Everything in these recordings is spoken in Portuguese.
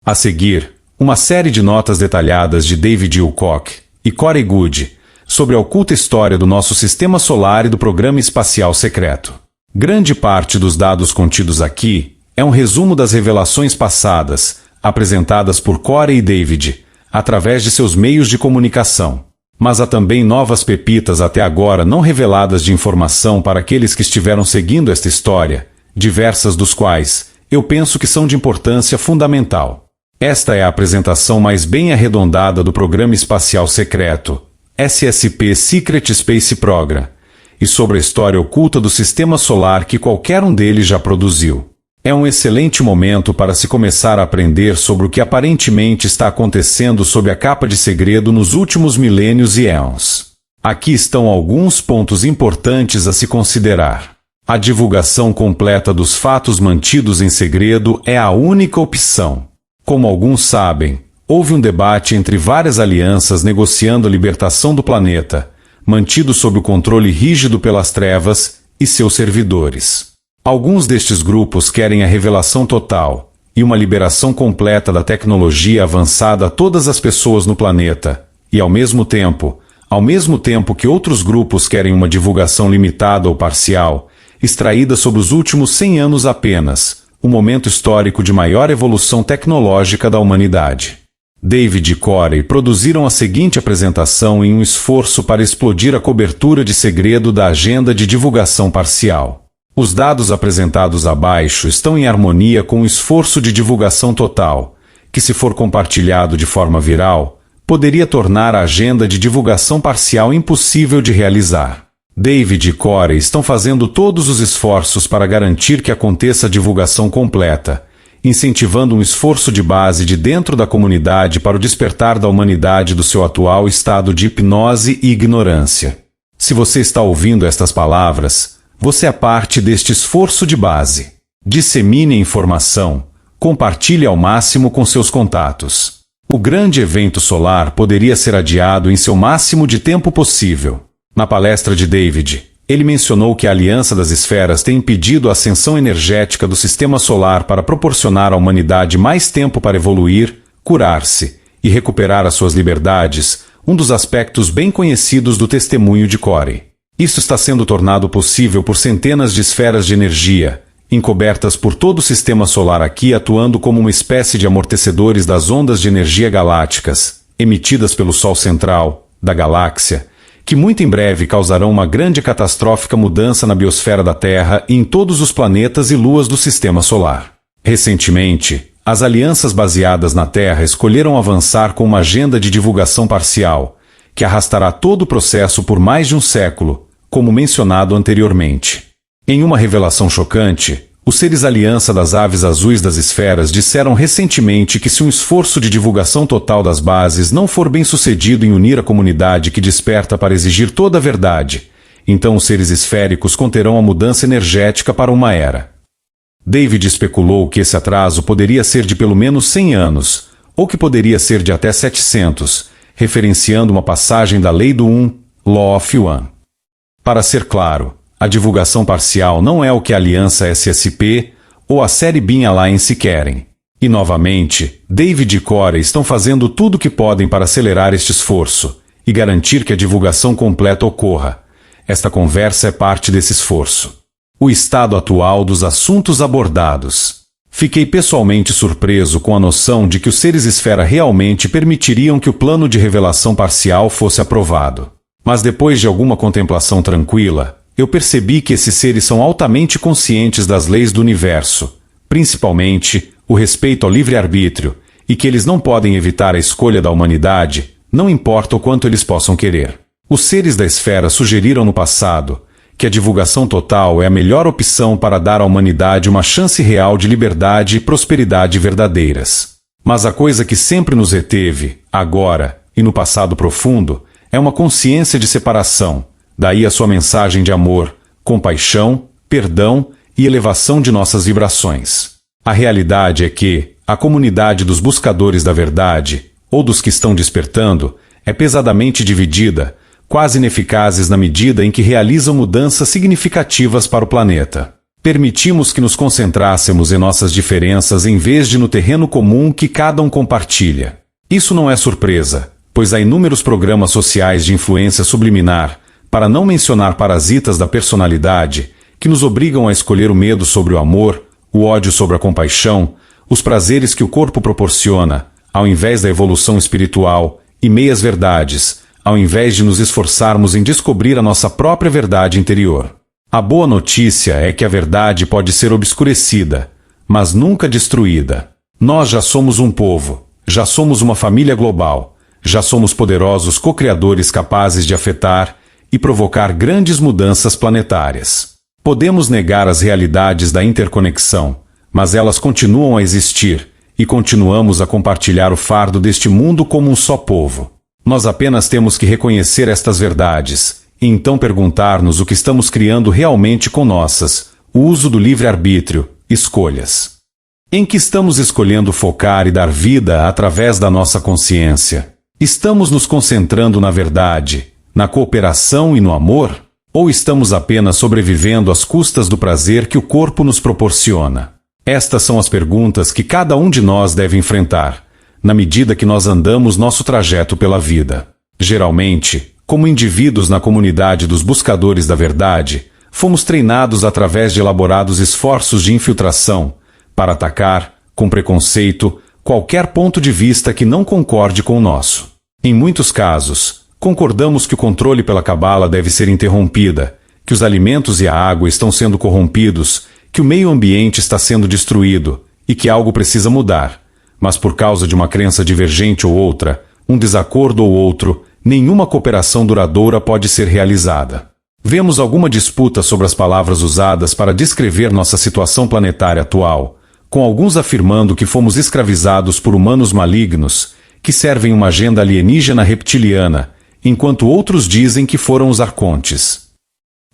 A seguir, uma série de notas detalhadas de David Wilcock e Corey Goode sobre a oculta história do nosso sistema solar e do programa espacial secreto. Grande parte dos dados contidos aqui é um resumo das revelações passadas, apresentadas por Corey e David, através de seus meios de comunicação. Mas há também novas pepitas até agora não reveladas de informação para aqueles que estiveram seguindo esta história, diversas dos quais eu penso que são de importância fundamental. Esta é a apresentação mais bem arredondada do programa espacial secreto, SSP Secret Space Program, e sobre a história oculta do sistema solar que qualquer um deles já produziu. É um excelente momento para se começar a aprender sobre o que aparentemente está acontecendo sob a capa de segredo nos últimos milênios e éons. Aqui estão alguns pontos importantes a se considerar. A divulgação completa dos fatos mantidos em segredo é a única opção. Como alguns sabem, houve um debate entre várias alianças negociando a libertação do planeta, mantido sob o controle rígido pelas trevas e seus servidores. Alguns destes grupos querem a revelação total e uma liberação completa da tecnologia avançada a todas as pessoas no planeta, e ao mesmo tempo que outros grupos querem uma divulgação limitada ou parcial, extraída sobre os últimos 100 anos apenas, o momento histórico de maior evolução tecnológica da humanidade. David e Corey produziram a seguinte apresentação em um esforço para explodir a cobertura de segredo da agenda de divulgação parcial. Os dados apresentados abaixo estão em harmonia com o esforço de divulgação total, que, se for compartilhado de forma viral, poderia tornar a agenda de divulgação parcial impossível de realizar. David e Corey estão fazendo todos os esforços para garantir que aconteça a divulgação completa, incentivando um esforço de base de dentro da comunidade para o despertar da humanidade do seu atual estado de hipnose e ignorância. Se você está ouvindo estas palavras, você é parte deste esforço de base. Dissemine a informação, compartilhe ao máximo com seus contatos. O grande evento solar poderia ser adiado em seu máximo de tempo possível. Na palestra de David, ele mencionou que a Aliança das Esferas tem impedido a ascensão energética do sistema solar para proporcionar à humanidade mais tempo para evoluir, curar-se e recuperar as suas liberdades, um dos aspectos bem conhecidos do testemunho de Corey. Isso está sendo tornado possível por centenas de esferas de energia, encobertas por todo o sistema solar aqui, atuando como uma espécie de amortecedores das ondas de energia galácticas, emitidas pelo Sol central, da galáxia, que muito em breve causarão uma grande e catastrófica mudança na biosfera da Terra e em todos os planetas e luas do sistema solar. Recentemente, as alianças baseadas na Terra escolheram avançar com uma agenda de divulgação parcial, que arrastará todo o processo por mais de um século, como mencionado anteriormente. Em uma revelação chocante, os seres Aliança das Aves Azuis das Esferas disseram recentemente que se um esforço de divulgação total das bases não for bem sucedido em unir a comunidade que desperta para exigir toda a verdade, então os seres esféricos conterão a mudança energética para uma era. David especulou que esse atraso poderia ser de pelo menos 100 anos, ou que poderia ser de até 700, referenciando uma passagem da Lei do Law of One. Para ser claro, a divulgação parcial não é o que a Aliança SSP ou a Série Beam Alliance querem. E novamente, David e Corey estão fazendo tudo o que podem para acelerar este esforço e garantir que a divulgação completa ocorra. Esta conversa é parte desse esforço. O estado atual dos assuntos abordados. Fiquei pessoalmente surpreso com a noção de que os seres esfera realmente permitiriam que o plano de revelação parcial fosse aprovado. Mas depois de alguma contemplação tranquila, eu percebi que esses seres são altamente conscientes das leis do universo, principalmente o respeito ao livre-arbítrio, e que eles não podem evitar a escolha da humanidade, não importa o quanto eles possam querer. Os seres da esfera sugeriram no passado que a divulgação total é a melhor opção para dar à humanidade uma chance real de liberdade e prosperidade verdadeiras. Mas a coisa que sempre nos reteve, agora e no passado profundo, é uma consciência de separação, daí a sua mensagem de amor, compaixão, perdão e elevação de nossas vibrações. A realidade é que a comunidade dos buscadores da verdade, ou dos que estão despertando, é pesadamente dividida, quase ineficazes na medida em que realizam mudanças significativas para o planeta. Permitimos que nos concentrássemos em nossas diferenças em vez de no terreno comum que cada um compartilha. Isso não é surpresa, pois há inúmeros programas sociais de influência subliminar, para não mencionar parasitas da personalidade, que nos obrigam a escolher o medo sobre o amor, o ódio sobre a compaixão, os prazeres que o corpo proporciona, ao invés da evolução espiritual, e meias-verdades, ao invés de nos esforçarmos em descobrir a nossa própria verdade interior. A boa notícia é que a verdade pode ser obscurecida, mas nunca destruída. Nós já somos um povo, já somos uma família global, já somos poderosos co-criadores capazes de afetar e provocar grandes mudanças planetárias. Podemos negar as realidades da interconexão, mas elas continuam a existir, e continuamos a compartilhar o fardo deste mundo como um só povo. Nós apenas temos que reconhecer estas verdades, e então perguntar-nos o que estamos criando realmente com o uso do livre-arbítrio, escolhas. Em que estamos escolhendo focar e dar vida através da nossa consciência? Estamos nos concentrando na verdade, na cooperação e no amor? Ou estamos apenas sobrevivendo às custas do prazer que o corpo nos proporciona? Estas são as perguntas que cada um de nós deve enfrentar, na medida que nós andamos nosso trajeto pela vida. Geralmente, como indivíduos na comunidade dos buscadores da verdade, fomos treinados através de elaborados esforços de infiltração para atacar, com preconceito, qualquer ponto de vista que não concorde com o nosso. Em muitos casos, concordamos que o controle pela cabala deve ser interrompida, que os alimentos e a água estão sendo corrompidos, que o meio ambiente está sendo destruído e que algo precisa mudar. Mas por causa de uma crença divergente ou outra, um desacordo ou outro, nenhuma cooperação duradoura pode ser realizada. Vemos alguma disputa sobre as palavras usadas para descrever nossa situação planetária atual, com alguns afirmando que fomos escravizados por humanos malignos, que servem uma agenda alienígena reptiliana, enquanto outros dizem que foram os arcontes.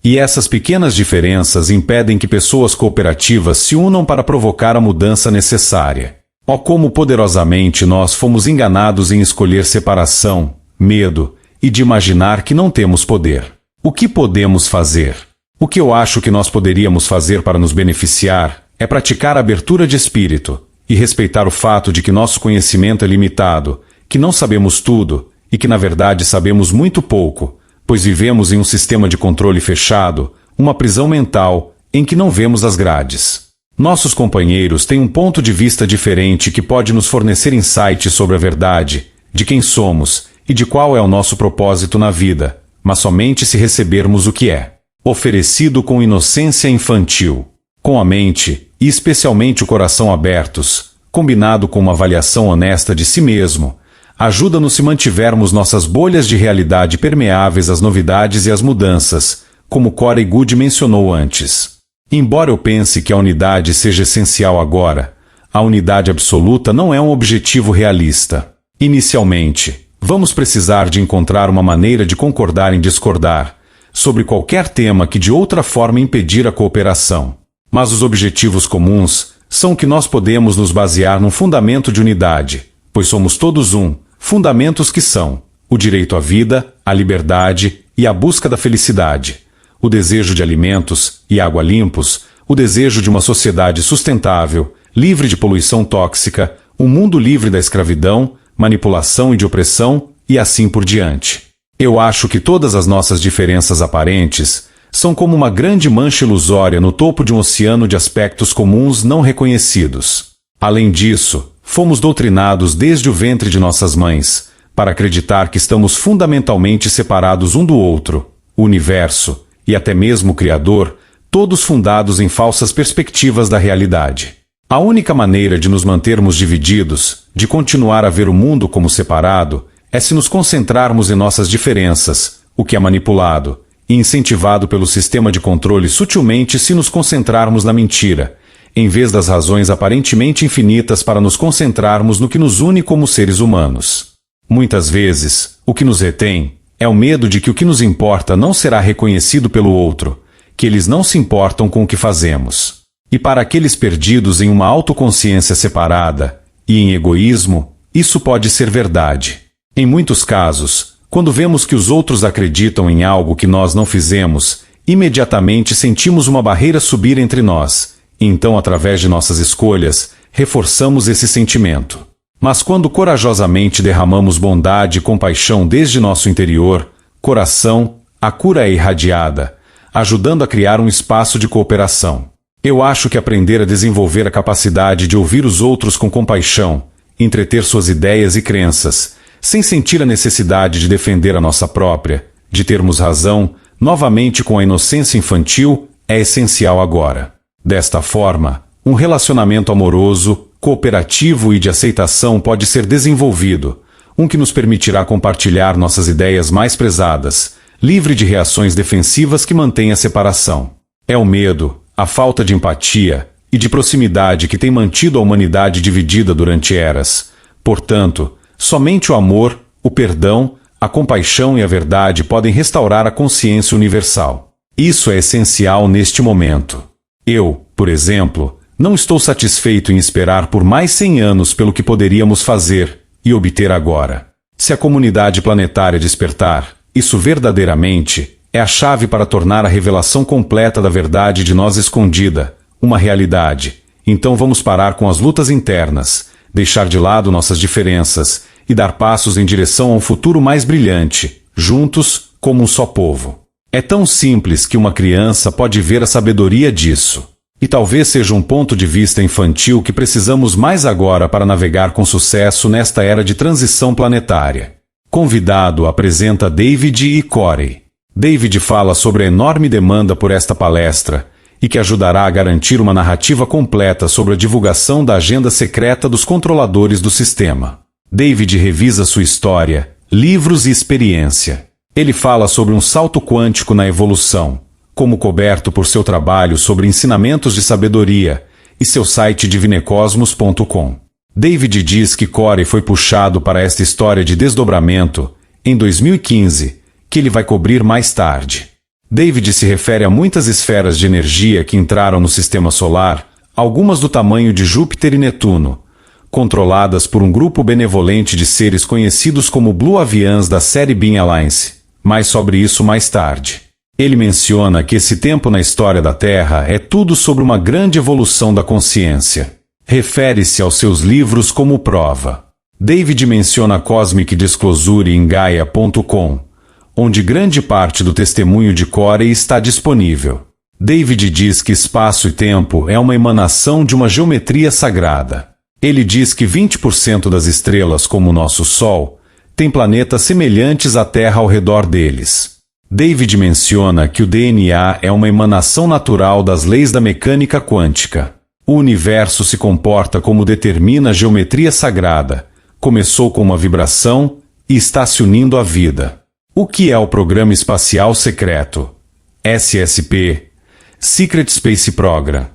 E essas pequenas diferenças impedem que pessoas cooperativas se unam para provocar a mudança necessária. Ó como poderosamente nós fomos enganados em escolher separação, medo, e de imaginar que não temos poder. O que podemos fazer? O que eu acho que nós poderíamos fazer para nos beneficiar é praticar a abertura de espírito e respeitar o fato de que nosso conhecimento é limitado, que não sabemos tudo e que na verdade sabemos muito pouco, pois vivemos em um sistema de controle fechado, uma prisão mental, em que não vemos as grades. Nossos companheiros têm um ponto de vista diferente que pode nos fornecer insights sobre a verdade, de quem somos e de qual é o nosso propósito na vida, mas somente se recebermos o que é oferecido com inocência infantil. Com a mente, e especialmente o coração abertos, combinado com uma avaliação honesta de si mesmo, ajuda-nos se mantivermos nossas bolhas de realidade permeáveis às novidades e às mudanças, como Corey Goode mencionou antes. Embora eu pense que a unidade seja essencial agora, a unidade absoluta não é um objetivo realista. Inicialmente, vamos precisar de encontrar uma maneira de concordar em discordar, sobre qualquer tema que de outra forma impedir a cooperação. Mas os objetivos comuns são que nós podemos nos basear num fundamento de unidade, pois somos todos um, fundamentos que são o direito à vida, a liberdade e a busca da felicidade, o desejo de alimentos e água limpos, o desejo de uma sociedade sustentável, livre de poluição tóxica, um mundo livre da escravidão, manipulação e de opressão, e assim por diante. Eu acho que todas as nossas diferenças aparentes são como uma grande mancha ilusória no topo de um oceano de aspectos comuns não reconhecidos. Além disso, fomos doutrinados desde o ventre de nossas mães, para acreditar que estamos fundamentalmente separados um do outro, o universo, e até mesmo o Criador, todos fundados em falsas perspectivas da realidade. A única maneira de nos mantermos divididos, de continuar a ver o mundo como separado, é se nos concentrarmos em nossas diferenças, o que é manipulado, e incentivado pelo sistema de controle sutilmente se nos concentrarmos na mentira, em vez das razões aparentemente infinitas para nos concentrarmos no que nos une como seres humanos. Muitas vezes, o que nos retém é o medo de que o que nos importa não será reconhecido pelo outro, que eles não se importam com o que fazemos. E para aqueles perdidos em uma autoconsciência separada e em egoísmo, isso pode ser verdade. Em muitos casos, quando vemos que os outros acreditam em algo que nós não fizemos, imediatamente sentimos uma barreira subir entre nós, e então, através de nossas escolhas, reforçamos esse sentimento. Mas quando corajosamente derramamos bondade e compaixão desde nosso interior, coração, a cura é irradiada, ajudando a criar um espaço de cooperação. Eu acho que aprender a desenvolver a capacidade de ouvir os outros com compaixão, entreter suas ideias e crenças, sem sentir a necessidade de defender a nossa própria, de termos razão, novamente com a inocência infantil, é essencial agora. Desta forma, um relacionamento amoroso, cooperativo e de aceitação pode ser desenvolvido, um que nos permitirá compartilhar nossas ideias mais prezadas, livre de reações defensivas que mantêm a separação. É o medo, a falta de empatia e de proximidade que tem mantido a humanidade dividida durante eras. Portanto, somente o amor, o perdão, a compaixão e a verdade podem restaurar a consciência universal. Isso é essencial neste momento. Eu, por exemplo, não estou satisfeito em esperar por mais 100 anos pelo que poderíamos fazer e obter agora. Se a comunidade planetária despertar, isso verdadeiramente é a chave para tornar a revelação completa da verdade de nós escondida uma realidade. Então vamos parar com as lutas internas, deixar de lado nossas diferenças e dar passos em direção a um futuro mais brilhante, juntos, como um só povo. É tão simples que uma criança pode ver a sabedoria disso. E talvez seja um ponto de vista infantil que precisamos mais agora para navegar com sucesso nesta era de transição planetária. Convidado apresenta David e Corey. David fala sobre a enorme demanda por esta palestra e que ajudará a garantir uma narrativa completa sobre a divulgação da agenda secreta dos controladores do sistema. David revisa sua história, livros e experiência. Ele fala sobre um salto quântico na evolução, como coberto por seu trabalho sobre ensinamentos de sabedoria e seu site divinecosmos.com. David diz que Corey foi puxado para esta história de desdobramento em 2015, que ele vai cobrir mais tarde. David se refere a muitas esferas de energia que entraram no sistema solar, algumas do tamanho de Júpiter e Netuno, controladas por um grupo benevolente de seres conhecidos como Blue Avians da série Beam Alliance. Mais sobre isso mais tarde. Ele menciona que esse tempo na história da Terra é tudo sobre uma grande evolução da consciência. Refere-se aos seus livros como prova. David menciona a Cosmic Disclosure em Gaia.com, onde grande parte do testemunho de Corey está disponível. David diz que espaço e tempo é uma emanação de uma geometria sagrada. Ele diz que 20% das estrelas, como o nosso Sol, têm planetas semelhantes à Terra ao redor deles. David menciona que o DNA é uma emanação natural das leis da mecânica quântica. O universo se comporta como determina a geometria sagrada, começou com uma vibração e está se unindo à vida. O que é o Programa Espacial Secreto? SSP, Secret Space Program.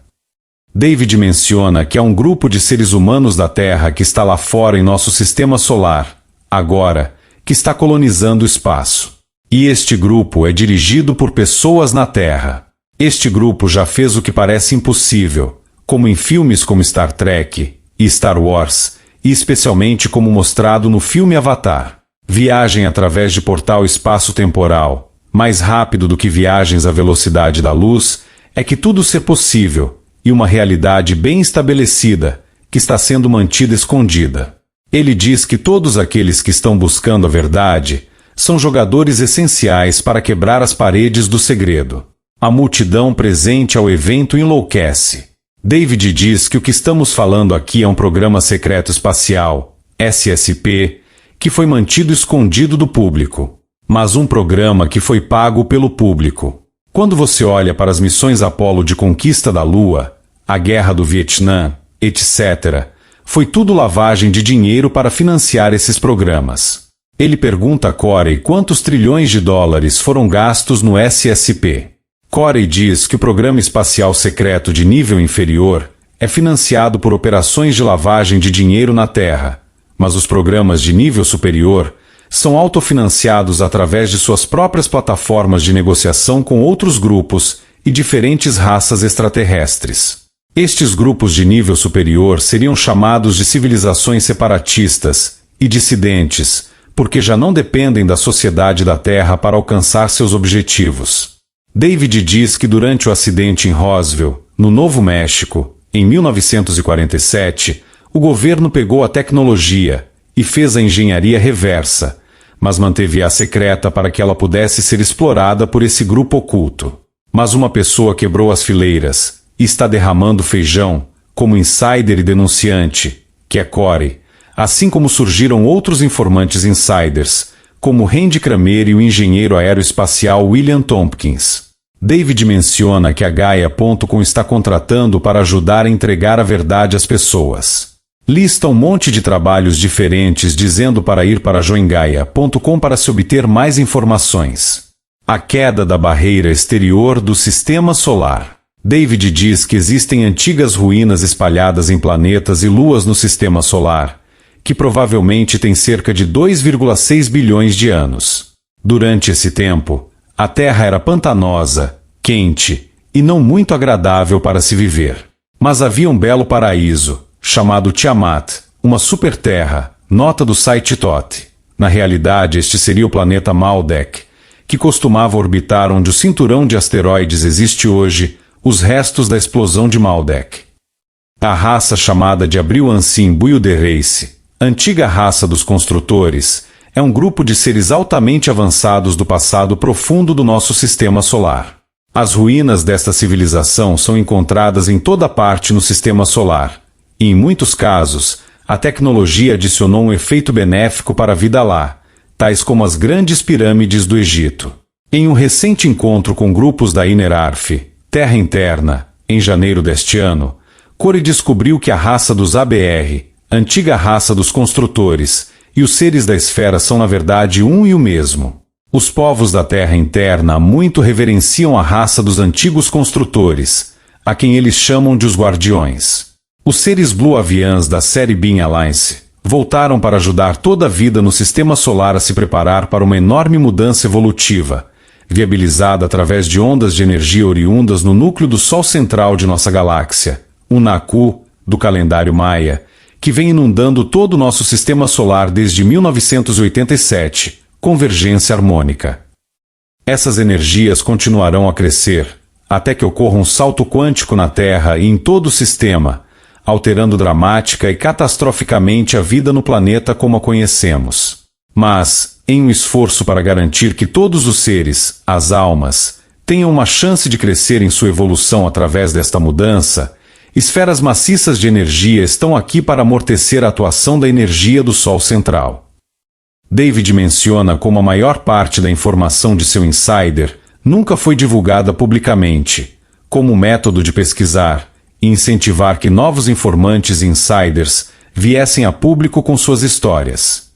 David menciona que há um grupo de seres humanos da Terra que está lá fora em nosso sistema solar, agora, que está colonizando o espaço. E este grupo é dirigido por pessoas na Terra. Este grupo já fez o que parece impossível, como em filmes como Star Trek e Star Wars, e especialmente como mostrado no filme Avatar. Viagem através de portal espaço-temporal, mais rápido do que viagens à velocidade da luz, é que tudo ser possível, e uma realidade bem estabelecida, que está sendo mantida escondida. Ele diz que todos aqueles que estão buscando a verdade são jogadores essenciais para quebrar as paredes do segredo. A multidão presente ao evento enlouquece. David diz que o que estamos falando aqui é um programa secreto espacial, SSP, que foi mantido escondido do público. Mas um programa que foi pago pelo público. Quando você olha para as missões Apollo de conquista da Lua, a Guerra do Vietnã, etc., foi tudo lavagem de dinheiro para financiar esses programas. Ele pergunta a Corey quantos trilhões de dólares foram gastos no SSP. Corey diz que o programa espacial secreto de nível inferior é financiado por operações de lavagem de dinheiro na Terra, mas os programas de nível superior são autofinanciados através de suas próprias plataformas de negociação com outros grupos e diferentes raças extraterrestres. Estes grupos de nível superior seriam chamados de civilizações separatistas e dissidentes, porque já não dependem da sociedade da Terra para alcançar seus objetivos. David diz que durante o acidente em Roswell, no Novo México, em 1947, o governo pegou a tecnologia e fez a engenharia reversa, mas manteve-a secreta para que ela pudesse ser explorada por esse grupo oculto. Mas uma pessoa quebrou as fileiras e está derramando feijão, como insider e denunciante, que é Corey, assim como surgiram outros informantes insiders, como Randy Kramer e o engenheiro aeroespacial William Tompkins. David menciona que a Gaia.com está contratando para ajudar a entregar a verdade às pessoas. Lista um monte de trabalhos diferentes dizendo para ir para joingaia.com para se obter mais informações. A queda da barreira exterior do Sistema Solar. David diz que existem antigas ruínas espalhadas em planetas e luas no Sistema Solar, que provavelmente têm cerca de 2,6 bilhões de anos. Durante esse tempo, a Terra era pantanosa, quente e não muito agradável para se viver. Mas havia um belo paraíso, chamado Tiamat, uma superterra, nota do site TOT. Na realidade, este seria o planeta Maldek, que costumava orbitar onde o cinturão de asteroides existe hoje, os restos da explosão de Maldek. A raça chamada de Abril-Ansim Builder-Race, antiga raça dos construtores, é um grupo de seres altamente avançados do passado profundo do nosso sistema solar. As ruínas desta civilização são encontradas em toda parte no sistema solar, e em muitos casos, a tecnologia adicionou um efeito benéfico para a vida lá, tais como as grandes pirâmides do Egito. Em um recente encontro com grupos da Inner-Earth, Terra Interna, em janeiro deste ano, Corey descobriu que a raça dos ABR, antiga raça dos construtores, e os seres da esfera são na verdade um e o mesmo. Os povos da Terra Interna muito reverenciam a raça dos antigos construtores, a quem eles chamam de os Guardiões. Os seres Blue Avians da série Beam Alliance voltaram para ajudar toda a vida no Sistema Solar a se preparar para uma enorme mudança evolutiva, viabilizada através de ondas de energia oriundas no núcleo do Sol central de nossa galáxia, o Naku, do calendário Maia, que vem inundando todo o nosso Sistema Solar desde 1987, convergência harmônica. Essas energias continuarão a crescer, até que ocorra um salto quântico na Terra e em todo o sistema, alterando dramática e catastroficamente a vida no planeta como a conhecemos. Mas, em um esforço para garantir que todos os seres, as almas, tenham uma chance de crescer em sua evolução através desta mudança, esferas maciças de energia estão aqui para amortecer a atuação da energia do Sol central. David menciona como a maior parte da informação de seu insider nunca foi divulgada publicamente, como método de pesquisar e incentivar que novos informantes e insiders viessem a público com suas histórias.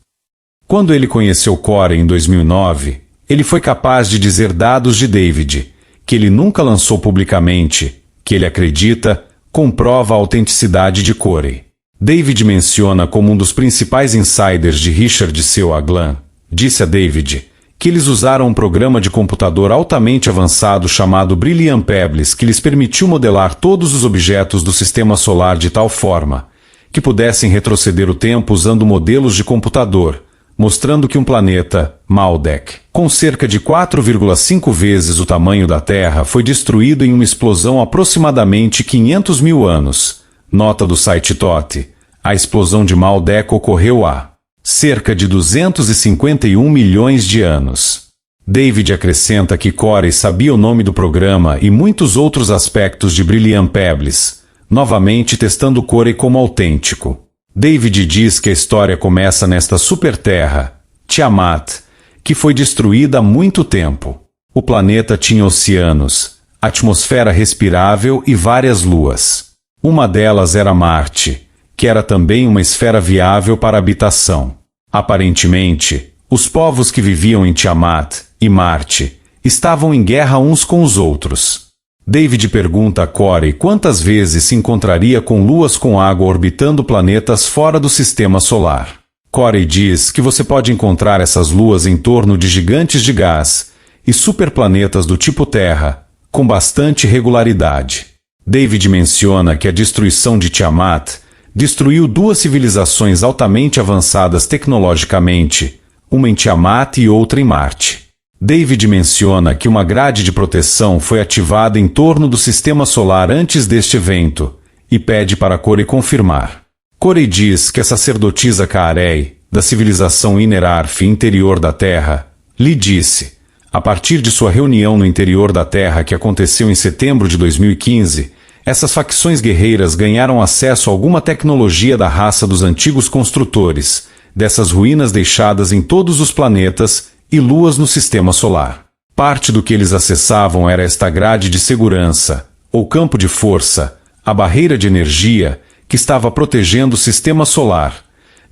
Quando ele conheceu Corey em 2009, ele foi capaz de dizer dados de David, que ele nunca lançou publicamente, que ele acredita, comprova a autenticidade de Corey. David menciona como um dos principais insiders de Richard Seu Aglan, disse a David, que eles usaram um programa de computador altamente avançado chamado Brilliant Pebbles que lhes permitiu modelar todos os objetos do sistema solar de tal forma que pudessem retroceder o tempo usando modelos de computador, mostrando que um planeta, Maldek, com cerca de 4,5 vezes o tamanho da Terra, foi destruído em uma explosão há aproximadamente 500 mil anos. Nota do site TOT. A explosão de Maldek ocorreu há cerca de 251 milhões de anos. David acrescenta que Corey sabia o nome do programa e muitos outros aspectos de Brilliant Pebbles, novamente testando Corey como autêntico. David diz que a história começa nesta superterra, Tiamat, que foi destruída há muito tempo. O planeta tinha oceanos, atmosfera respirável e várias luas. Uma delas era Marte, que era também uma esfera viável para habitação. Aparentemente, os povos que viviam em Tiamat e Marte estavam em guerra uns com os outros. David pergunta a Corey quantas vezes se encontraria com luas com água orbitando planetas fora do sistema solar. Corey diz que você pode encontrar essas luas em torno de gigantes de gás e superplanetas do tipo Terra, com bastante regularidade. David menciona que a destruição de Tiamat destruiu duas civilizações altamente avançadas tecnologicamente, uma em Tiamat e outra em Marte. David menciona que uma grade de proteção foi ativada em torno do sistema solar antes deste evento, e pede para Corey confirmar. Corey diz que a sacerdotisa Kaarei, da civilização Inerarf interior da Terra, lhe disse, a partir de sua reunião no interior da Terra que aconteceu em setembro de 2015, essas facções guerreiras ganharam acesso a alguma tecnologia da raça dos antigos construtores, dessas ruínas deixadas em todos os planetas e luas no sistema solar. Parte do que eles acessavam era esta grade de segurança, ou campo de força, a barreira de energia que estava protegendo o sistema solar,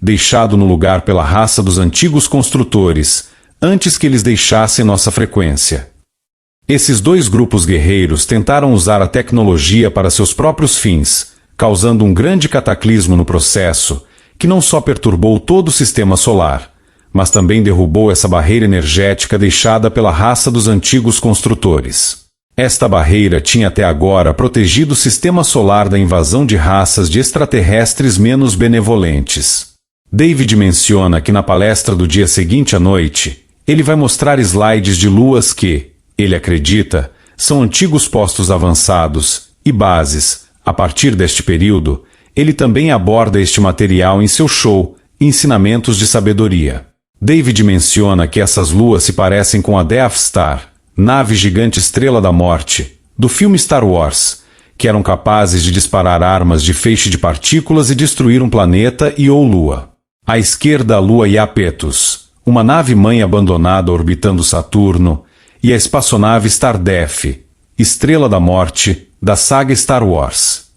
deixado no lugar pela raça dos antigos construtores, antes que eles deixassem nossa frequência. Esses dois grupos guerreiros tentaram usar a tecnologia para seus próprios fins, causando um grande cataclismo no processo, que não só perturbou todo o sistema solar, mas também derrubou essa barreira energética deixada pela raça dos antigos construtores. Esta barreira tinha até agora protegido o sistema solar da invasão de raças de extraterrestres menos benevolentes. David menciona que na palestra do dia seguinte à noite, ele vai mostrar slides de luas que, ele acredita, são antigos postos avançados e bases. A partir deste período, ele também aborda este material em seu show, Ensinamentos de Sabedoria. David menciona que essas luas se parecem com a Death Star, nave gigante Estrela da Morte, do filme Star Wars, que eram capazes de disparar armas de feixe de partículas e destruir um planeta e ou lua. À esquerda a lua Iapetus, uma nave-mãe abandonada orbitando Saturno, e a espaçonave Stardust, Estrela da Morte, da saga Star Wars.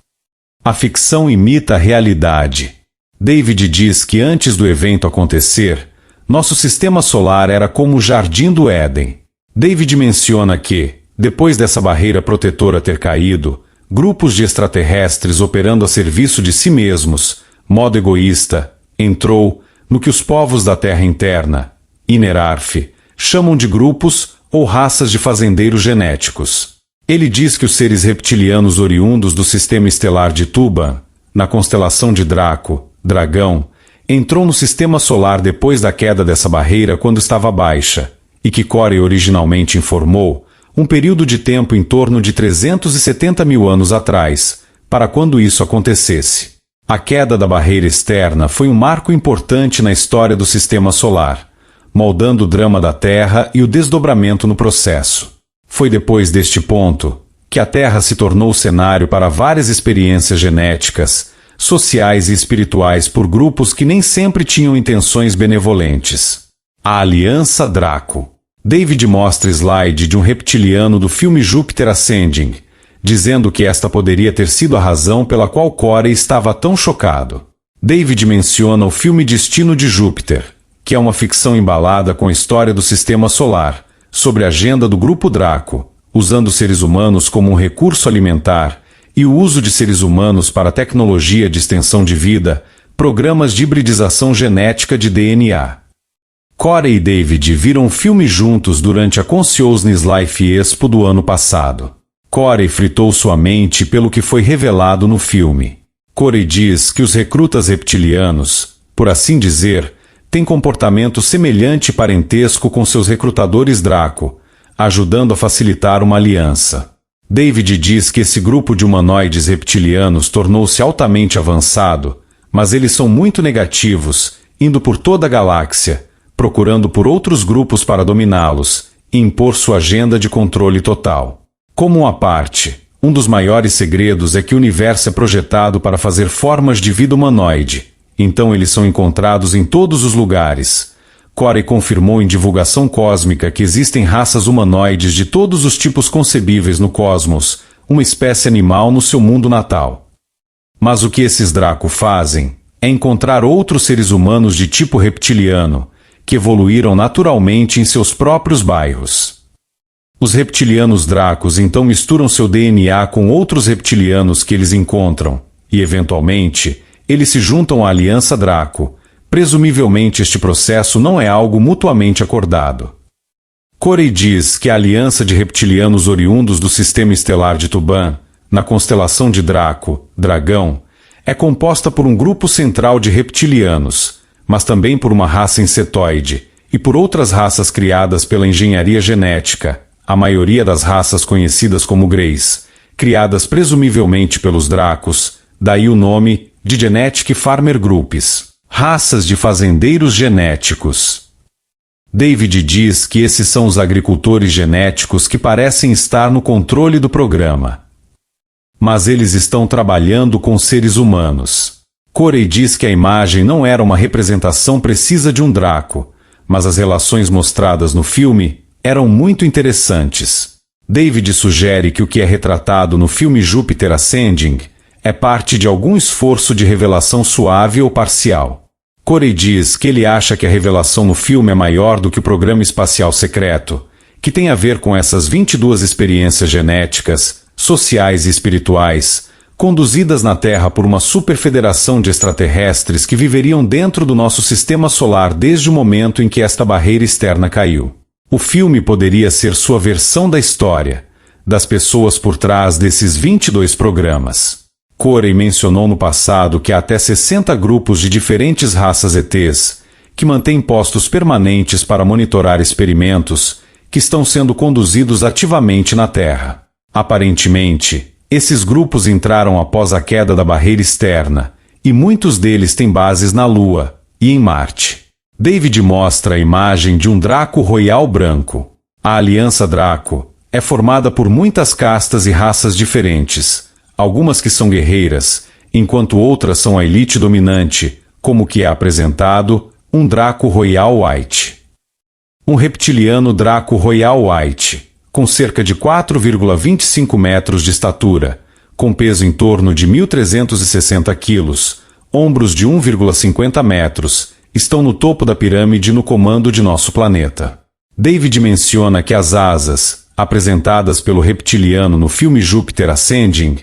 A ficção imita a realidade. David diz que antes do evento acontecer, nosso sistema solar era como o Jardim do Éden. David menciona que, depois dessa barreira protetora ter caído, grupos de extraterrestres operando a serviço de si mesmos, modo egoísta, entrou no que os povos da Terra interna, Inerarf, chamam de grupos ou raças de fazendeiros genéticos. Ele diz que os seres reptilianos oriundos do sistema estelar de Tuban, na constelação de Draco, Dragão, entrou no sistema solar depois da queda dessa barreira quando estava baixa, e que Corey originalmente informou, um período de tempo em torno de 370 mil anos atrás, para quando isso acontecesse. A queda da barreira externa foi um marco importante na história do sistema solar, moldando o drama da Terra e o desdobramento no processo. Foi depois deste ponto que a Terra se tornou o cenário para várias experiências genéticas, sociais e espirituais por grupos que nem sempre tinham intenções benevolentes. A Aliança Draco. David mostra slide de um reptiliano do filme Júpiter Ascending, dizendo que esta poderia ter sido a razão pela qual Corey estava tão chocado. David menciona o filme Destino de Júpiter, que é uma ficção embalada com a história do sistema solar, sobre a agenda do Grupo Draco, usando seres humanos como um recurso alimentar e o uso de seres humanos para tecnologia de extensão de vida, programas de hibridização genética de DNA. Corey e David viram o filme juntos durante a Consciousness Life Expo do ano passado. Corey fritou sua mente pelo que foi revelado no filme. Corey diz que os recrutas reptilianos, por assim dizer, têm comportamento semelhante e parentesco com seus recrutadores Draco, ajudando a facilitar uma aliança. David diz que esse grupo de humanoides reptilianos tornou-se altamente avançado, mas eles são muito negativos, indo por toda a galáxia, procurando por outros grupos para dominá-los e impor sua agenda de controle total. Como uma parte, um dos maiores segredos é que o universo é projetado para fazer formas de vida humanoide, então eles são encontrados em todos os lugares. Corey confirmou em divulgação cósmica que existem raças humanoides de todos os tipos concebíveis no cosmos, uma espécie animal no seu mundo natal. Mas o que esses Draco fazem é encontrar outros seres humanos de tipo reptiliano, que evoluíram naturalmente em seus próprios bairros. Os reptilianos Dracos então misturam seu DNA com outros reptilianos que eles encontram, e eventualmente, eles se juntam à Aliança Draco. Presumivelmente este processo não é algo mutuamente acordado. Corey diz que a aliança de reptilianos oriundos do sistema estelar de Tuban, na constelação de Draco, Dragão, é composta por um grupo central de reptilianos, mas também por uma raça insetoide, e por outras raças criadas pela engenharia genética, a maioria das raças conhecidas como Greys, criadas presumivelmente pelos Dracos, daí o nome de Genetic Farmer Groups, raças de fazendeiros genéticos. David diz que esses são os agricultores genéticos que parecem estar no controle do programa. Mas eles estão trabalhando com seres humanos. Corey diz que a imagem não era uma representação precisa de um Draco, mas as relações mostradas no filme eram muito interessantes. David sugere que o que é retratado no filme Júpiter Ascending é parte de algum esforço de revelação suave ou parcial. Corey diz que ele acha que a revelação no filme é maior do que o programa espacial secreto, que tem a ver com essas 22 experiências genéticas, sociais e espirituais, conduzidas na Terra por uma superfederação de extraterrestres que viveriam dentro do nosso sistema solar desde o momento em que esta barreira externa caiu. O filme poderia ser sua versão da história, das pessoas por trás desses 22 programas. Corey mencionou no passado que há até 60 grupos de diferentes raças ETs, que mantêm postos permanentes para monitorar experimentos que estão sendo conduzidos ativamente na Terra. Aparentemente, esses grupos entraram após a queda da barreira externa, e muitos deles têm bases na Lua e em Marte. David mostra a imagem de um Draco Royal branco. A Aliança Draco é formada por muitas castas e raças diferentes, algumas que são guerreiras, enquanto outras são a elite dominante, como que é apresentado, um Draco Royal White. Um reptiliano Draco Royal White, com cerca de 4,25 metros de estatura, com peso em torno de 1.360 quilos, ombros de 1,50 metros, estão no topo da pirâmide no comando de nosso planeta. David menciona que as asas, apresentadas pelo reptiliano no filme Júpiter Ascending,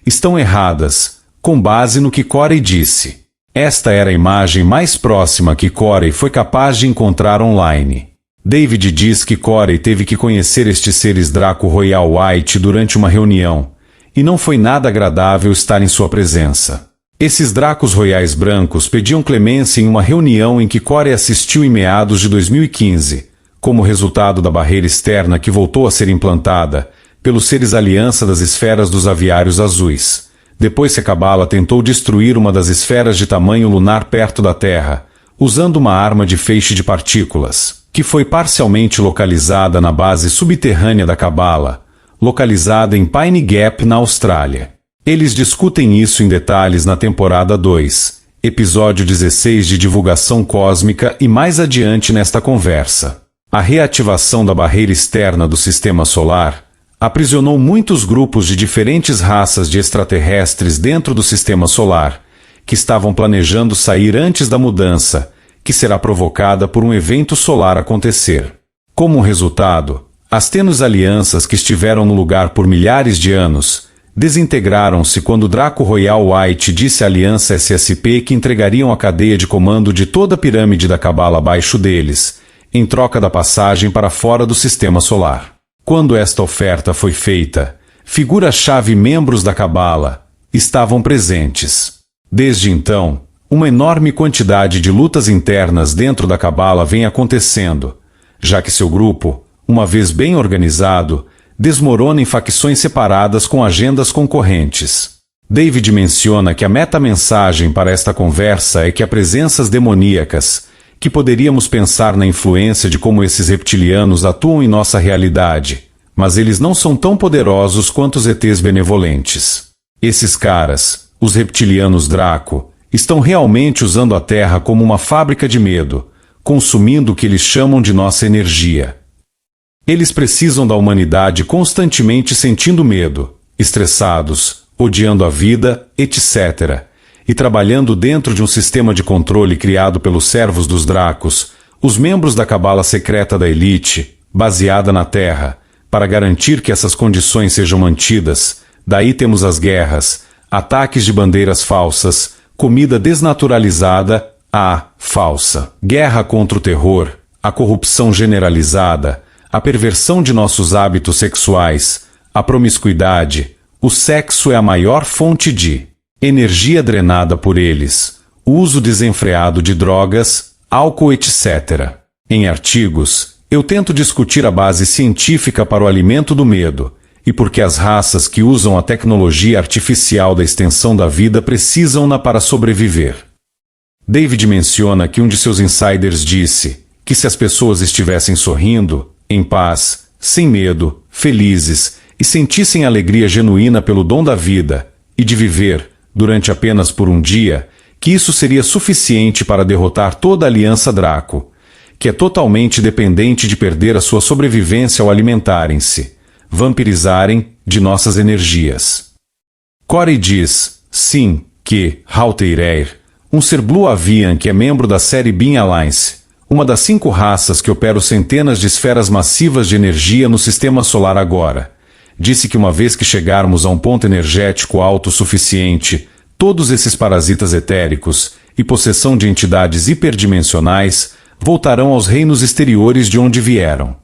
estão erradas, com base no que Corey disse. Esta era a imagem mais próxima que Corey foi capaz de encontrar online. David diz que Corey teve que conhecer estes seres Draco Royal White durante uma reunião, e não foi nada agradável estar em sua presença. Esses Dracos Royais brancos pediam clemência em uma reunião em que Corey assistiu em meados de 2015, como resultado da barreira externa que voltou a ser implantada pelos seres Aliança das Esferas dos Aviários Azuis, depois que a Cabala tentou destruir uma das esferas de tamanho lunar perto da Terra, usando uma arma de feixe de partículas, que foi parcialmente localizada na base subterrânea da Cabala, localizada em Pine Gap, na Austrália. Eles discutem isso em detalhes na temporada 2, episódio 16 de Divulgação Cósmica e mais adiante nesta conversa. A reativação da barreira externa do Sistema Solar aprisionou muitos grupos de diferentes raças de extraterrestres dentro do Sistema Solar, que estavam planejando sair antes da mudança, que será provocada por um evento solar acontecer. Como resultado, as tênues alianças que estiveram no lugar por milhares de anos desintegraram-se quando Draco Royal White disse à Aliança SSP que entregariam a cadeia de comando de toda a pirâmide da Cabala abaixo deles, em troca da passagem para fora do Sistema Solar. Quando esta oferta foi feita, figuras-chave membros da Cabala estavam presentes. Desde então, uma enorme quantidade de lutas internas dentro da Cabala vem acontecendo, já que seu grupo, uma vez bem organizado, desmorona em facções separadas com agendas concorrentes. David menciona que a meta-mensagem para esta conversa é que há presenças demoníacas, que poderíamos pensar na influência de como esses reptilianos atuam em nossa realidade, mas eles não são tão poderosos quanto os ETs benevolentes. Esses caras, os reptilianos Draco, estão realmente usando a Terra como uma fábrica de medo, consumindo o que eles chamam de nossa energia. Eles precisam da humanidade constantemente sentindo medo, estressados, odiando a vida, etc., e trabalhando dentro de um sistema de controle criado pelos servos dos Dracos, os membros da Cabala secreta da elite, baseada na Terra, para garantir que essas condições sejam mantidas. Daí temos as guerras, ataques de bandeiras falsas, comida desnaturalizada, a falsa guerra contra o terror, a corrupção generalizada, a perversão de nossos hábitos sexuais, a promiscuidade. O sexo é a maior fonte de energia drenada por eles, o uso desenfreado de drogas, álcool, etc. Em artigos, eu tento discutir a base científica para o alimento do medo, e por que as raças que usam a tecnologia artificial da extensão da vida precisam-na para sobreviver. David menciona que um de seus insiders disse que se as pessoas estivessem sorrindo, em paz, sem medo, felizes, e sentissem alegria genuína pelo dom da vida e de viver, durante apenas por um dia, que isso seria suficiente para derrotar toda a aliança Draco, que é totalmente dependente de perder a sua sobrevivência ao alimentarem-se, vampirizarem, de nossas energias. Corey diz, sim, que Halteireir, um ser Blue Avian que é membro da série Beam Alliance, uma das 5 raças que operam centenas de esferas massivas de energia no sistema solar agora, disse que uma vez que chegarmos a um ponto energético alto o suficiente, todos esses parasitas etéricos e possessão de entidades hiperdimensionais voltarão aos reinos exteriores de onde vieram.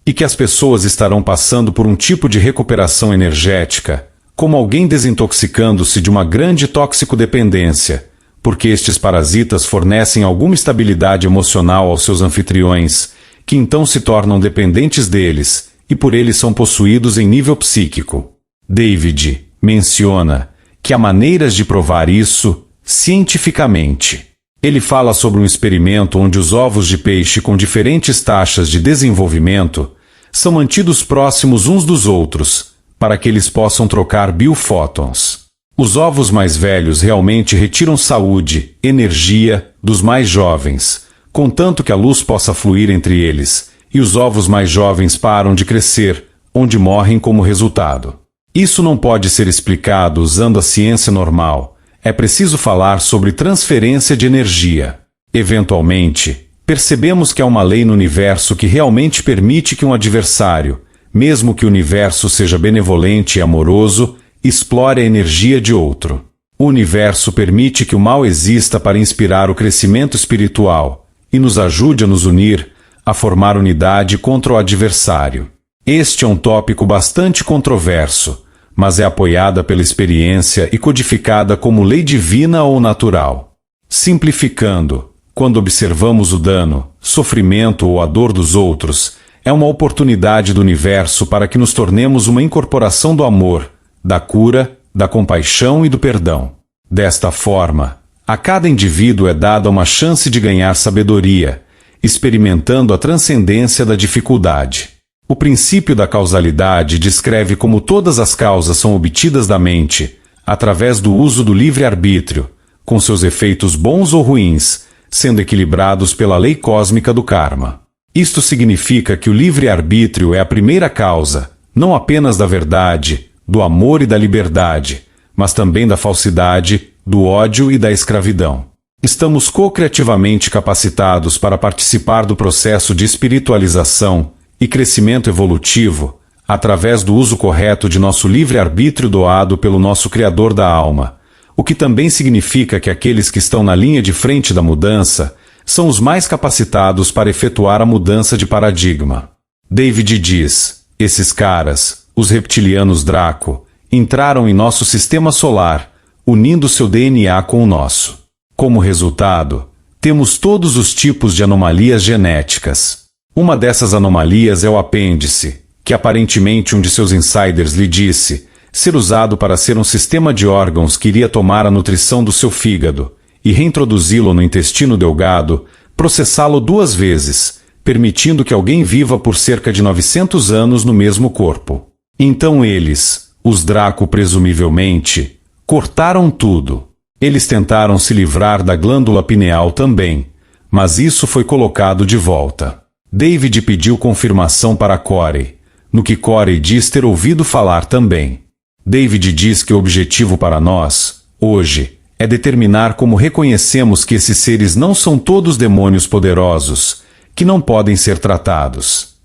E que as pessoas estarão passando por um tipo de recuperação energética, como alguém desintoxicando-se de uma grande tóxico-dependência, porque estes parasitas fornecem alguma estabilidade emocional aos seus anfitriões, que então se tornam dependentes deles, e por eles são possuídos em nível psíquico. David menciona que há maneiras de provar isso cientificamente. Ele fala sobre um experimento onde os ovos de peixe com diferentes taxas de desenvolvimento são mantidos próximos uns dos outros, para que eles possam trocar biofótons. Os ovos mais velhos realmente retiram saúde, energia, dos mais jovens, contanto que a luz possa fluir entre eles, e os ovos mais jovens param de crescer, onde morrem como resultado. Isso não pode ser explicado usando a ciência normal. É preciso falar sobre transferência de energia. Eventualmente, percebemos que há uma lei no universo que realmente permite que um adversário, mesmo que o universo seja benevolente e amoroso, explore a energia de outro. O universo permite que o mal exista para inspirar o crescimento espiritual e nos ajude a nos unir, a formar unidade contra o adversário. Este é um tópico bastante controverso, mas é apoiada pela experiência e codificada como lei divina ou natural. Simplificando, quando observamos o dano, sofrimento ou a dor dos outros, é uma oportunidade do universo para que nos tornemos uma incorporação do amor, da cura, da compaixão e do perdão. Desta forma, a cada indivíduo é dada uma chance de ganhar sabedoria, experimentando a transcendência da dificuldade. O princípio da causalidade descreve como todas as causas são obtidas da mente, através do uso do livre-arbítrio, com seus efeitos bons ou ruins, sendo equilibrados pela lei cósmica do karma. Isto significa que o livre-arbítrio é a primeira causa, não apenas da verdade, do amor e da liberdade, mas também da falsidade, do ódio e da escravidão. Estamos co-criativamente capacitados para participar do processo de espiritualização e crescimento evolutivo, através do uso correto de nosso livre-arbítrio doado pelo nosso Criador da alma, o que também significa que aqueles que estão na linha de frente da mudança são os mais capacitados para efetuar a mudança de paradigma. David diz, esses caras, os reptilianos Draco, entraram em nosso sistema solar, unindo seu DNA com o nosso. Como resultado, temos todos os tipos de anomalias genéticas. Uma dessas anomalias é o apêndice, que aparentemente um de seus insiders lhe disse ser usado para ser um sistema de órgãos que iria tomar a nutrição do seu fígado e reintroduzi-lo no intestino delgado, processá-lo 2 vezes, permitindo que alguém viva por cerca de 900 anos no mesmo corpo. Então eles, os Draco presumivelmente, cortaram tudo. Eles tentaram se livrar da glândula pineal também, mas isso foi colocado de volta. David pediu confirmação para Corey, no que Corey diz ter ouvido falar também. David diz que o objetivo para nós, hoje, é determinar como reconhecemos que esses seres não são todos demônios poderosos, que não podem ser tratados.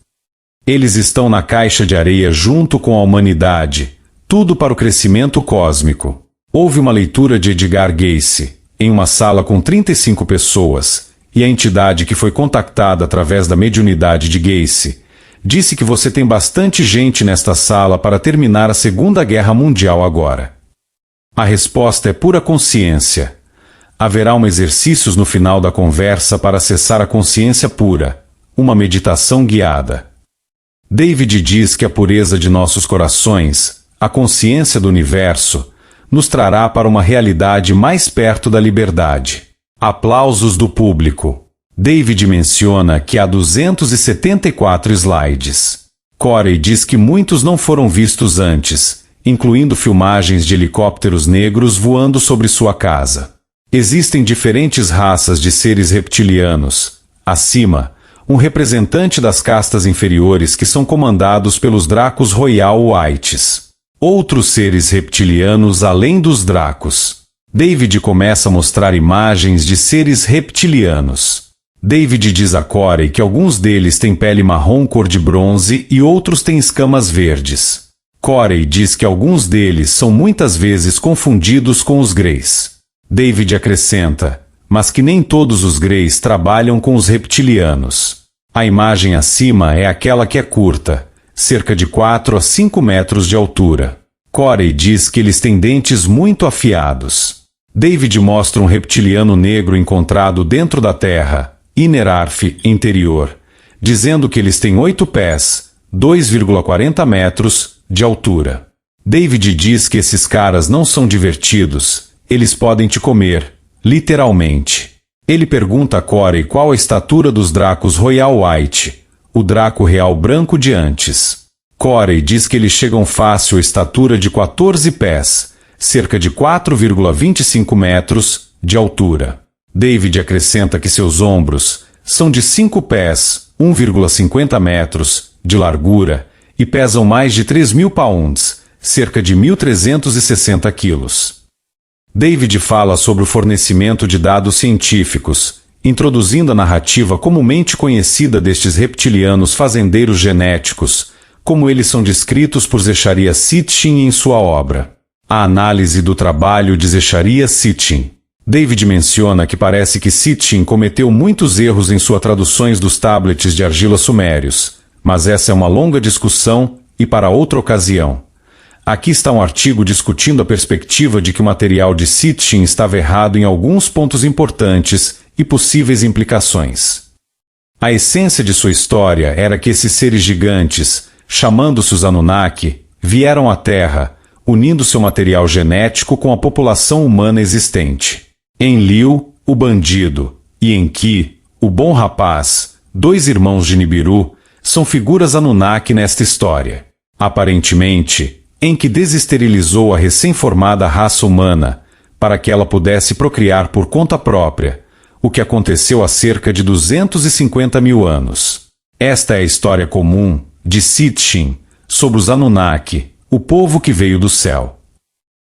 Eles estão na caixa de areia junto com a humanidade, tudo para o crescimento cósmico. Houve uma leitura de Edgar Cayce, em uma sala com 35 pessoas, e a entidade que foi contactada através da mediunidade de Cayce disse que você tem bastante gente nesta sala para terminar a Segunda Guerra Mundial agora. A resposta é pura consciência. haverá exercícios no final da conversa para acessar a consciência pura, uma meditação guiada. David diz que a pureza de nossos corações, a consciência do universo, nos trará para uma realidade mais perto da liberdade. Aplausos do público. David menciona que há 274 slides. Corey diz que muitos não foram vistos antes, incluindo filmagens de helicópteros negros voando sobre sua casa. Existem diferentes raças de seres reptilianos. Acima, um representante das castas inferiores que são comandados pelos Dracos Royal Whites. Outros seres reptilianos além dos Dracos. David começa a mostrar imagens de seres reptilianos. David diz a Corey que alguns deles têm pele marrom cor de bronze e outros têm escamas verdes. Corey diz que alguns deles são muitas vezes confundidos com os Greys. David acrescenta, mas que nem todos os Greys trabalham com os reptilianos. A imagem acima é aquela que é curta, cerca de 4 a 5 metros de altura. Corey diz que eles têm dentes muito afiados. David mostra um reptiliano negro encontrado dentro da Terra, Innerarth interior, dizendo que eles têm 8 pés, 2,40 metros, de altura. David diz que esses caras não são divertidos, eles podem te comer, literalmente. Ele pergunta a Corey qual a estatura dos Dracos Royal White, o Draco Real branco de antes. Corey diz que eles chegam fácil à estatura de 14 pés, cerca de 4,25 metros, de altura. David acrescenta que seus ombros são de 5 pés, 1,50 metros, de largura, e pesam mais de 3.000 pounds, cerca de 1.360 quilos. David fala sobre o fornecimento de dados científicos, introduzindo a narrativa comumente conhecida destes reptilianos fazendeiros genéticos, como eles são descritos por Zecharia Sitchin em sua obra. A análise do trabalho de Zecharia Sitchin. David menciona que parece que Sitchin cometeu muitos erros em suas traduções dos tablets de argila sumérios, mas essa é uma longa discussão e para outra ocasião. Aqui está um artigo discutindo a perspectiva de que o material de Sitchin estava errado em alguns pontos importantes e possíveis implicações. A essência de sua história era que esses seres gigantes, chamando-se os Anunnaki, vieram à Terra, unindo seu material genético com a população humana existente. Enlil, o bandido, e Enki, o bom rapaz, 2 irmãos de Nibiru, são figuras Anunnaki nesta história. Aparentemente, Enki desesterilizou a recém-formada raça humana, para que ela pudesse procriar por conta própria, o que aconteceu há cerca de 250 mil anos. Esta é a história comum de Sitchin sobre os Anunnaki, o povo que veio do céu.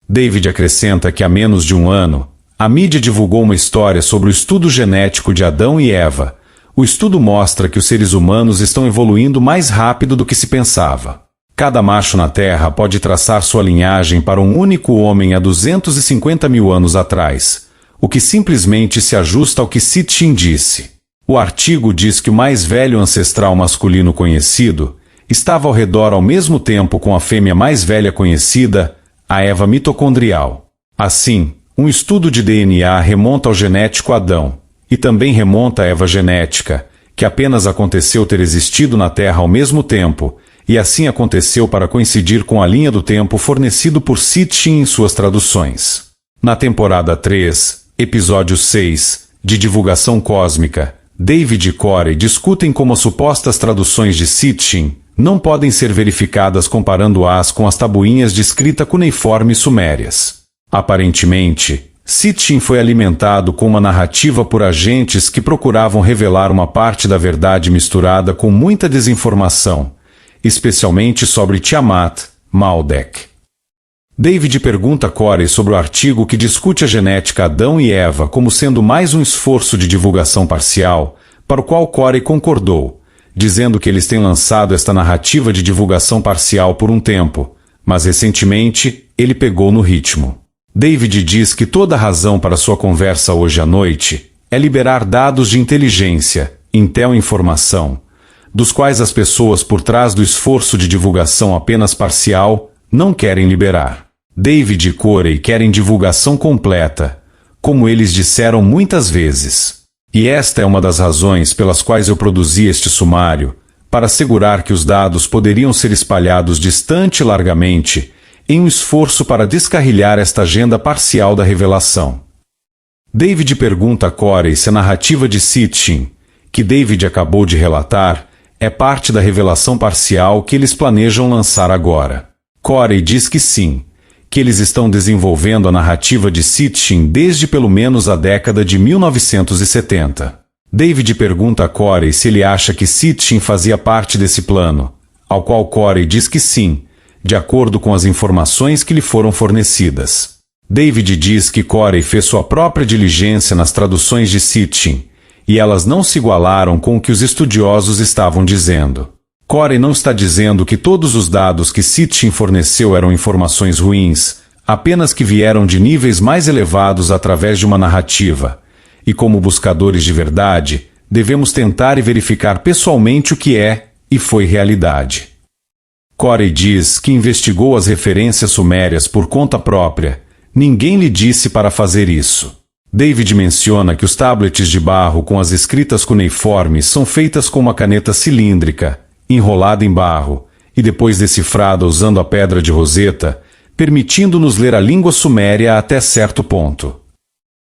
David acrescenta que há menos de um ano, a mídia divulgou uma história sobre o estudo genético de Adão e Eva. O estudo mostra que os seres humanos estão evoluindo mais rápido do que se pensava. Cada macho na Terra pode traçar sua linhagem para um único homem há 250 mil anos atrás, o que simplesmente se ajusta ao que Sitchin disse. O artigo diz que o mais velho ancestral masculino conhecido estava ao redor ao mesmo tempo com a fêmea mais velha conhecida, a Eva mitocondrial. Assim, um estudo de DNA remonta ao genético Adão, e também remonta à Eva genética, que apenas aconteceu ter existido na Terra ao mesmo tempo, e assim aconteceu para coincidir com a linha do tempo fornecido por Sitchin em suas traduções. Na temporada 3, episódio 6, de Divulgação Cósmica, David e Corey discutem como as supostas traduções de Sitchin não podem ser verificadas comparando-as com as tabuinhas de escrita cuneiforme sumérias. Aparentemente, Sitchin foi alimentado com uma narrativa por agentes que procuravam revelar uma parte da verdade misturada com muita desinformação, especialmente sobre Tiamat, Maldek. David pergunta a Corey sobre o artigo que discute a genética Adão e Eva como sendo mais um esforço de divulgação parcial, para o qual Corey concordou, dizendo que eles têm lançado esta narrativa de divulgação parcial por um tempo, mas recentemente ele pegou no ritmo. David diz que toda a razão para sua conversa hoje à noite é liberar dados de inteligência, intel informação, dos quais as pessoas por trás do esforço de divulgação apenas parcial não querem liberar. David e Corey querem divulgação completa, como eles disseram muitas vezes. E esta é uma das razões pelas quais eu produzi este sumário, para assegurar que os dados poderiam ser espalhados distante e largamente, em um esforço para descarrilhar esta agenda parcial da revelação. David pergunta a Corey se a narrativa de Sitchin, que David acabou de relatar, é parte da revelação parcial que eles planejam lançar agora. Corey diz que sim, que eles estão desenvolvendo a narrativa de Sitchin desde pelo menos a década de 1970. David pergunta a Corey se ele acha que Sitchin fazia parte desse plano, ao qual Corey diz que sim, de acordo com as informações que lhe foram fornecidas. David diz que Corey fez sua própria diligência nas traduções de Sitchin, e elas não se igualaram com o que os estudiosos estavam dizendo. Corey não está dizendo que todos os dados que Sitchin forneceu eram informações ruins, apenas que vieram de níveis mais elevados através de uma narrativa, e como buscadores de verdade, devemos tentar e verificar pessoalmente o que é e foi realidade. Corey diz que investigou as referências sumérias por conta própria. Ninguém lhe disse para fazer isso. David menciona que os tablets de barro com as escritas cuneiformes são feitas com uma caneta cilíndrica, enrolada em barro, e depois decifrada usando a pedra de Roseta, permitindo-nos ler a língua suméria até certo ponto.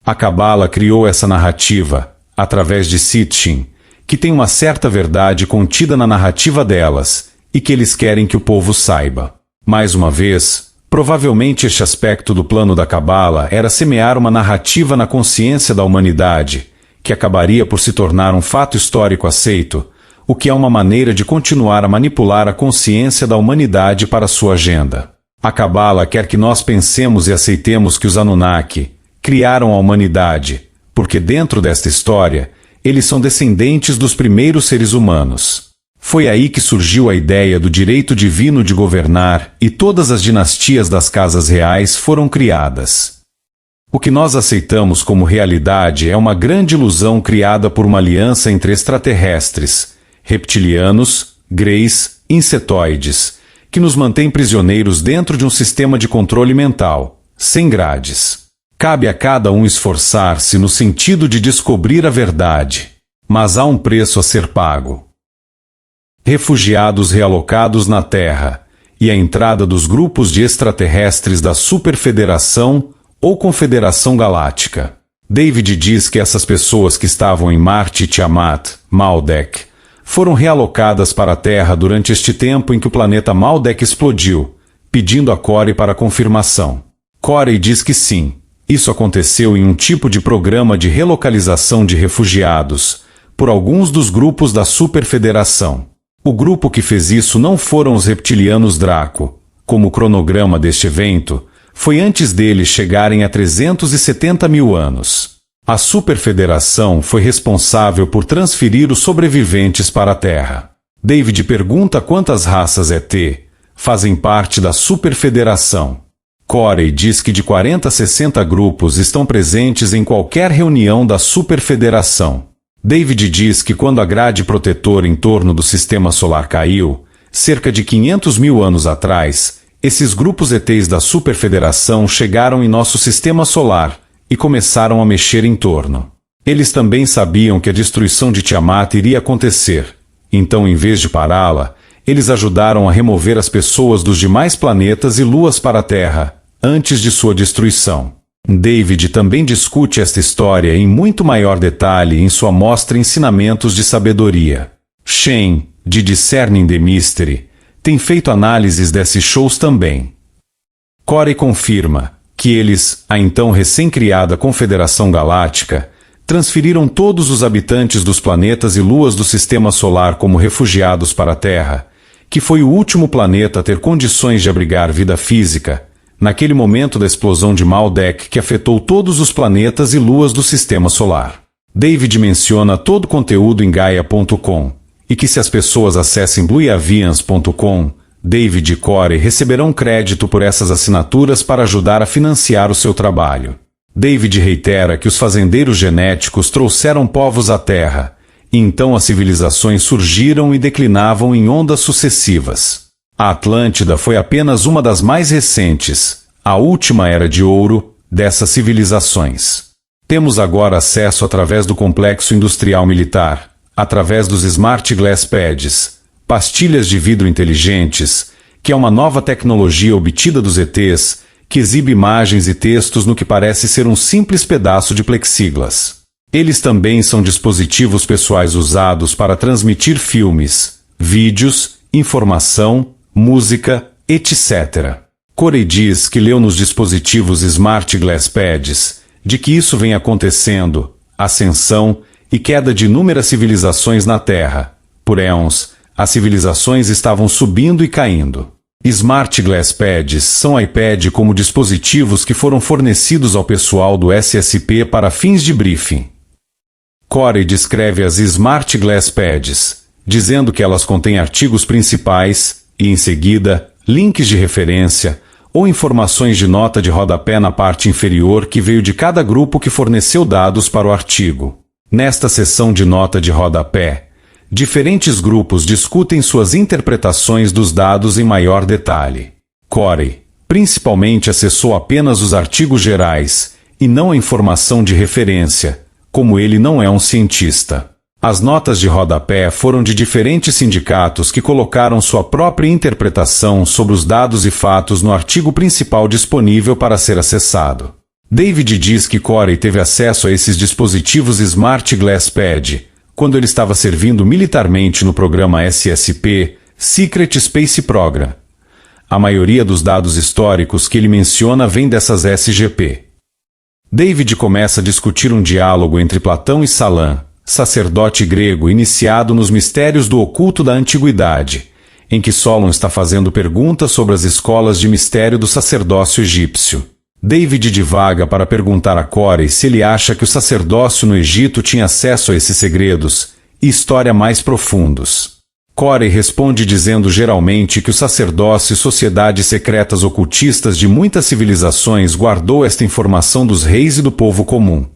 A Cabala criou essa narrativa, através de Sitchin, que tem uma certa verdade contida na narrativa delas, e que eles querem que o povo saiba. Mais uma vez, provavelmente este aspecto do plano da Cabala era semear uma narrativa na consciência da humanidade, que acabaria por se tornar um fato histórico aceito, o que é uma maneira de continuar a manipular a consciência da humanidade para sua agenda. A Cabala quer que nós pensemos e aceitemos que os Anunnaki criaram a humanidade, porque dentro desta história, eles são descendentes dos primeiros seres humanos. Foi aí que surgiu a ideia do direito divino de governar e todas as dinastias das casas reais foram criadas. O que nós aceitamos como realidade é uma grande ilusão criada por uma aliança entre extraterrestres, reptilianos, greys, insetoides, que nos mantém prisioneiros dentro de um sistema de controle mental, sem grades. Cabe a cada um esforçar-se no sentido de descobrir a verdade, mas há um preço a ser pago. Refugiados realocados na Terra e a entrada dos grupos de extraterrestres da Superfederação ou Confederação Galáctica. David diz que essas pessoas que estavam em Marte e Tiamat, Maldek, foram realocadas para a Terra durante este tempo em que o planeta Maldek explodiu, pedindo a Corey para confirmação. Corey diz que sim, isso aconteceu em um tipo de programa de relocalização de refugiados, por alguns dos grupos da Superfederação. O grupo que fez isso não foram os reptilianos Draco, como o cronograma deste evento, foi antes deles chegarem a 370 mil anos. A Superfederação foi responsável por transferir os sobreviventes para a Terra. David pergunta quantas raças ET fazem parte da Superfederação. Corey diz que de 40 a 60 grupos estão presentes em qualquer reunião da Superfederação. David diz que quando a grade protetora em torno do sistema solar caiu, cerca de 500 mil anos atrás, esses grupos ETs da Superfederação chegaram em nosso sistema solar e começaram a mexer em torno. Eles também sabiam que a destruição de Tiamat iria acontecer, então em vez de pará-la, eles ajudaram a remover as pessoas dos demais planetas e luas para a Terra, antes de sua destruição. David também discute esta história em muito maior detalhe em sua mostra Ensinamentos de Sabedoria. Shane, de Discerning the Mystery, tem feito análises desses shows também. Corey confirma que eles, a então recém-criada Confederação Galáctica, transferiram todos os habitantes dos planetas e luas do Sistema Solar como refugiados para a Terra, que foi o último planeta a ter condições de abrigar vida física, naquele momento da explosão de Maldek que afetou todos os planetas e luas do Sistema Solar. David menciona todo o conteúdo em Gaia.com, e que se as pessoas acessem blueavians.com, David e Corey receberão crédito por essas assinaturas para ajudar a financiar o seu trabalho. David reitera que os fazendeiros genéticos trouxeram povos à Terra, e então as civilizações surgiram e declinavam em ondas sucessivas. A Atlântida foi apenas uma das mais recentes, a última era de ouro, dessas civilizações. Temos agora acesso através do complexo industrial militar, através dos Smart Glass Pads, pastilhas de vidro inteligentes, que é uma nova tecnologia obtida dos ETs, que exibe imagens e textos no que parece ser um simples pedaço de plexiglas. Eles também são dispositivos pessoais usados para transmitir filmes, vídeos, informação, música, etc. Corey diz que leu nos dispositivos Smart Glass Pads de que isso vem acontecendo, ascensão e queda de inúmeras civilizações na Terra. Por éons, as civilizações estavam subindo e caindo. Smart Glass Pads são iPad como dispositivos que foram fornecidos ao pessoal do SSP para fins de briefing. Corey descreve as Smart Glass Pads, dizendo que elas contêm artigos principais e, em seguida, links de referência ou informações de nota de rodapé na parte inferior que veio de cada grupo que forneceu dados para o artigo. Nesta seção de nota de rodapé, diferentes grupos discutem suas interpretações dos dados em maior detalhe. Corey, principalmente, acessou apenas os artigos gerais e não a informação de referência, como ele não é um cientista. As notas de rodapé foram de diferentes sindicatos que colocaram sua própria interpretação sobre os dados e fatos no artigo principal disponível para ser acessado. David diz que Corey teve acesso a esses dispositivos Smart Glass Pad quando ele estava servindo militarmente no programa SSP, Secret Space Program. A maioria dos dados históricos que ele menciona vem dessas SGP. David começa a discutir um diálogo entre Platão e Salam, sacerdote grego iniciado nos mistérios do oculto da antiguidade, em que Solon está fazendo perguntas sobre as escolas de mistério do sacerdócio egípcio. David divaga para perguntar a Corey se ele acha que o sacerdócio no Egito tinha acesso a esses segredos e história mais profundos. Corey responde dizendo geralmente que o sacerdócio e sociedades secretas ocultistas de muitas civilizações guardou esta informação dos reis e do povo comum,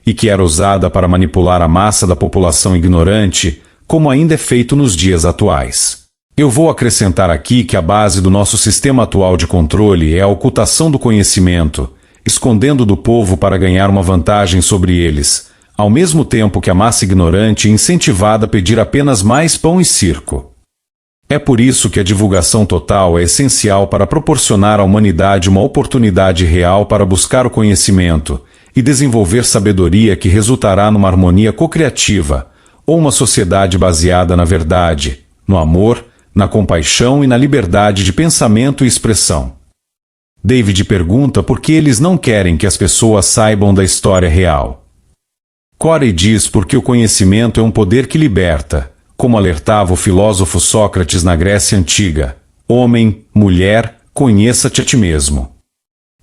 e que era usada para manipular a massa da população ignorante, como ainda é feito nos dias atuais. Eu vou acrescentar aqui que a base do nosso sistema atual de controle é a ocultação do conhecimento, escondendo do povo para ganhar uma vantagem sobre eles, ao mesmo tempo que a massa ignorante é incentivada a pedir apenas mais pão e circo. É por isso que a divulgação total é essencial para proporcionar à humanidade uma oportunidade real para buscar o conhecimento e desenvolver sabedoria que resultará numa harmonia cocriativa, ou uma sociedade baseada na verdade, no amor, na compaixão e na liberdade de pensamento e expressão. David pergunta por que eles não querem que as pessoas saibam da história real. Corey diz porque o conhecimento é um poder que liberta, como alertava o filósofo Sócrates na Grécia Antiga. Homem, mulher, conheça-te a ti mesmo.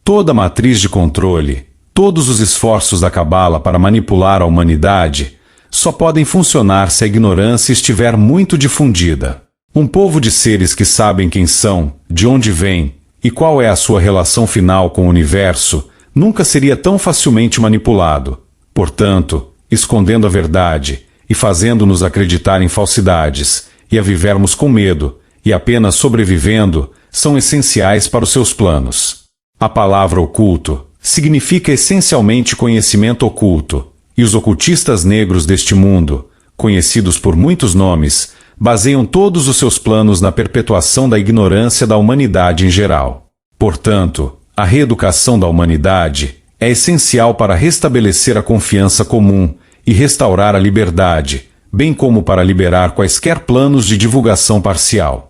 Toda matriz de controle, todos os esforços da Cabala para manipular a humanidade, só podem funcionar se a ignorância estiver muito difundida. Um povo de seres que sabem quem são, de onde vêm e qual é a sua relação final com o universo, nunca seria tão facilmente manipulado. Portanto, escondendo a verdade e fazendo-nos acreditar em falsidades e a vivermos com medo e apenas sobrevivendo, são essenciais para os seus planos. A palavra oculto significa essencialmente conhecimento oculto, e os ocultistas negros deste mundo, conhecidos por muitos nomes, baseiam todos os seus planos na perpetuação da ignorância da humanidade em geral. Portanto, a reeducação da humanidade é essencial para restabelecer a confiança comum e restaurar a liberdade, bem como para liberar quaisquer planos de divulgação parcial.